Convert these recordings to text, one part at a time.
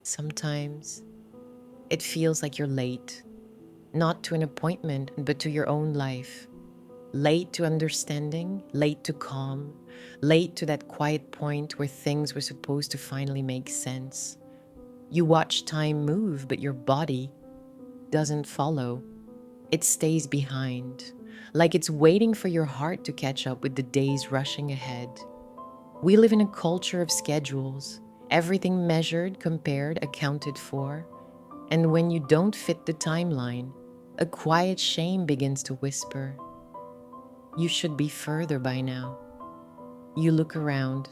Sometimes it feels like you're late, not to an appointment, but to your own life. Late to understanding, late to calm, late to that quiet point where things were supposed to finally make sense. You watch time move, but your body doesn't follow. It stays behind, like it's waiting for your heart to catch up with the days rushing ahead. We live in a culture of schedules, everything measured, compared, accounted for. And when you don't fit the timeline, a quiet shame begins to whisper, you should be further by now. You look around.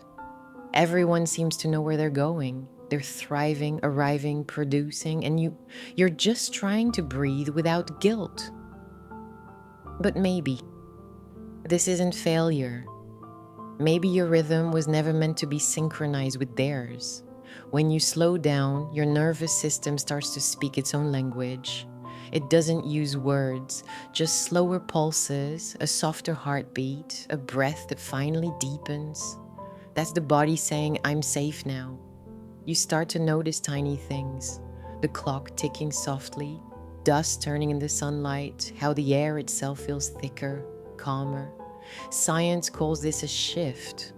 Everyone seems to know where they're going. They're thriving, arriving, producing, and you're just trying to breathe without guilt. But maybe this isn't failure. Maybe your rhythm was never meant to be synchronized with theirs. When you slow down, your nervous system starts to speak its own language. It doesn't use words, just slower pulses, a softer heartbeat, a breath that finally deepens. That's the body saying, I'm safe now. You start to notice tiny things, the clock ticking softly, dust turning in the sunlight, how the air itself feels thicker, calmer. Science calls this a shift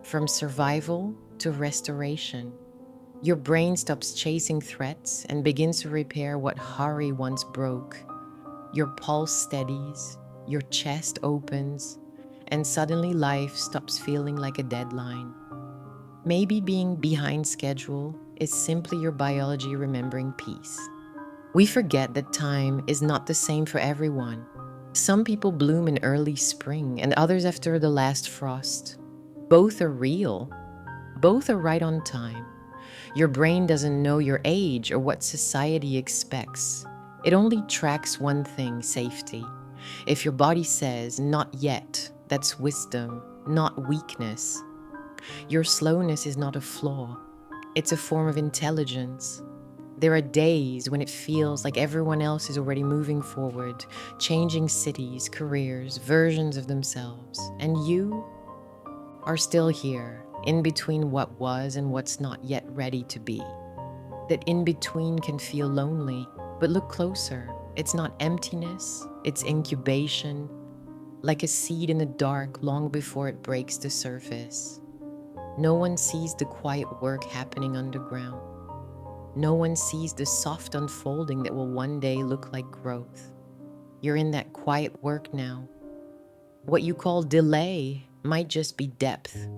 from survival to restoration. Your brain stops chasing threats and begins to repair what hurry once broke. Your pulse steadies, your chest opens, and suddenly life stops feeling like a deadline. Maybe being behind schedule is simply your biology remembering peace. We forget that time is not the same for everyone. Some people bloom in early spring and others after the last frost. Both are real. Both are right on time. Your brain doesn't know your age or what society expects. It only tracks one thing, safety. If your body says, not yet, that's wisdom, not weakness. Your slowness is not a flaw. It's a form of intelligence. There are days when it feels like everyone else is already moving forward, changing cities, careers, versions of themselves, and you are still here, in between what was and what's not yet ready to be. That in between can feel lonely, but look closer. It's not emptiness, it's incubation, like a seed in the dark long before it breaks the surface. No one sees the quiet work happening underground. No one sees the soft unfolding that will one day look like growth. You're in that quiet work now. What you call delay might just be depth.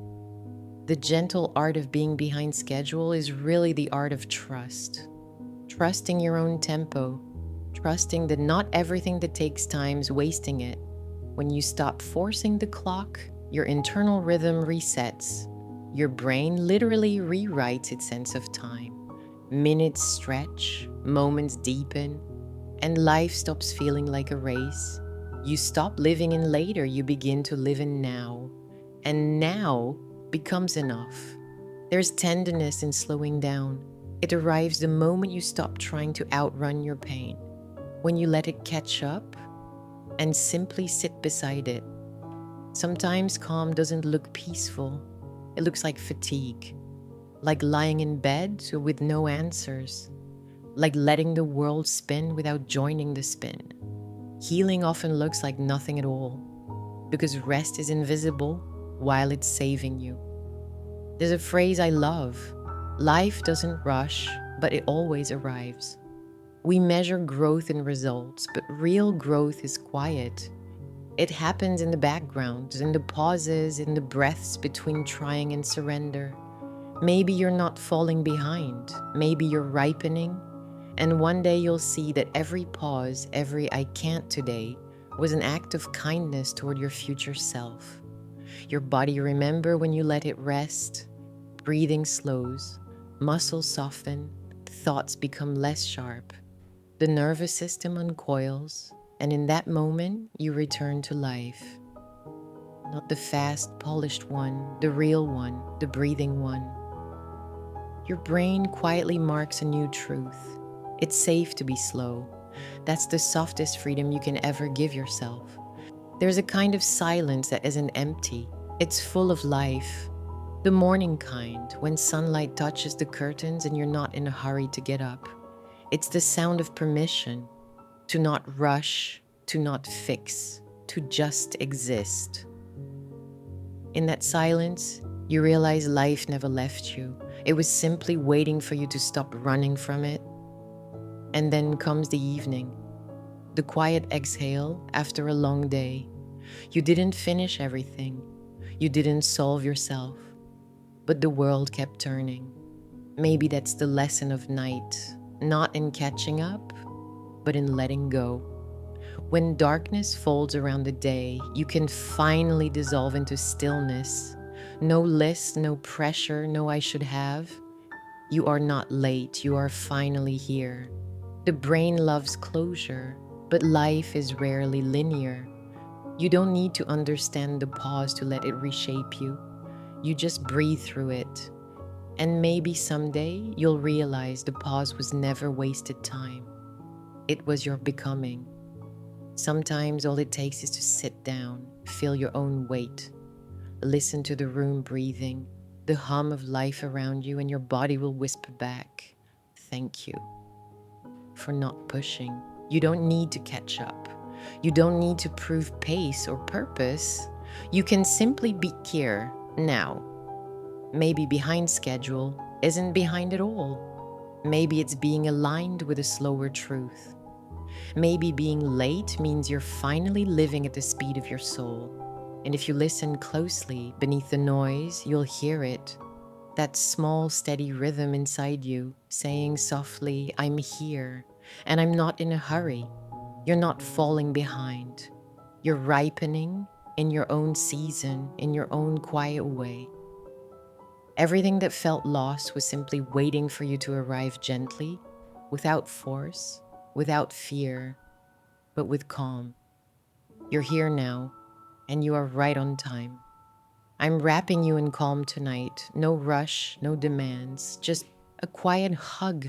The gentle art of being behind schedule is really the art of trust. Trusting your own tempo, trusting that not everything that takes time is wasting it. When you stop forcing the clock, your internal rhythm resets. Your brain literally rewrites its sense of time. Minutes stretch, moments deepen, and life stops feeling like a race. You stop living in later, you begin to live in now. And now becomes enough. There's tenderness in slowing down. It arrives the moment you stop trying to outrun your pain. When you let it catch up and simply sit beside it. Sometimes calm doesn't look peaceful. It looks like fatigue, like lying in bed with no answers, like letting the world spin without joining the spin. Healing often looks like nothing at all, because rest is invisible while it's saving you. There's a phrase I love: life doesn't rush, but it always arrives. We measure growth in results, but real growth is quiet. It happens in the background, in the pauses, in the breaths between trying and surrender. Maybe you're not falling behind. Maybe you're ripening. And one day you'll see that every pause, every I can't today, was an act of kindness toward your future self. Your body remember when you let it rest. Breathing slows, muscles soften, thoughts become less sharp. The nervous system uncoils, and in that moment, you return to life. Not the fast, polished one, the real one, the breathing one. Your brain quietly marks a new truth. It's safe to be slow. That's the softest freedom you can ever give yourself. There's a kind of silence that isn't empty. It's full of life. The morning kind, when sunlight touches the curtains and you're not in a hurry to get up. It's the sound of permission to not rush, to not fix, to just exist. In that silence, you realize life never left you. It was simply waiting for you to stop running from it. And then comes the evening, the quiet exhale after a long day. You didn't finish everything. You didn't solve yourself. But the world kept turning. Maybe that's the lesson of night, not in catching up, but in letting go. When darkness folds around the day, you can finally dissolve into stillness. No list, no pressure, no I should have. You are not late, you are finally here. The brain loves closure, but life is rarely linear. You don't need to understand the pause to let it reshape you. You just breathe through it. And maybe someday you'll realize the pause was never wasted time. It was your becoming. Sometimes all it takes is to sit down, feel your own weight, listen to the room breathing, the hum of life around you, and your body will whisper back, "Thank you for not pushing." You don't need to catch up. You don't need to prove pace or purpose. You can simply be here now. Maybe behind schedule isn't behind at all. Maybe it's being aligned with a slower truth. Maybe being late means you're finally living at the speed of your soul. And if you listen closely beneath the noise, you'll hear it. That small, steady rhythm inside you saying softly, "I'm here, and I'm not in a hurry." You're not falling behind. You're ripening in your own season, in your own quiet way. Everything that felt lost was simply waiting for you to arrive gently, without force, without fear, but with calm. You're here now, and you are right on time. I'm wrapping you in calm tonight. No rush, no demands, just a quiet hug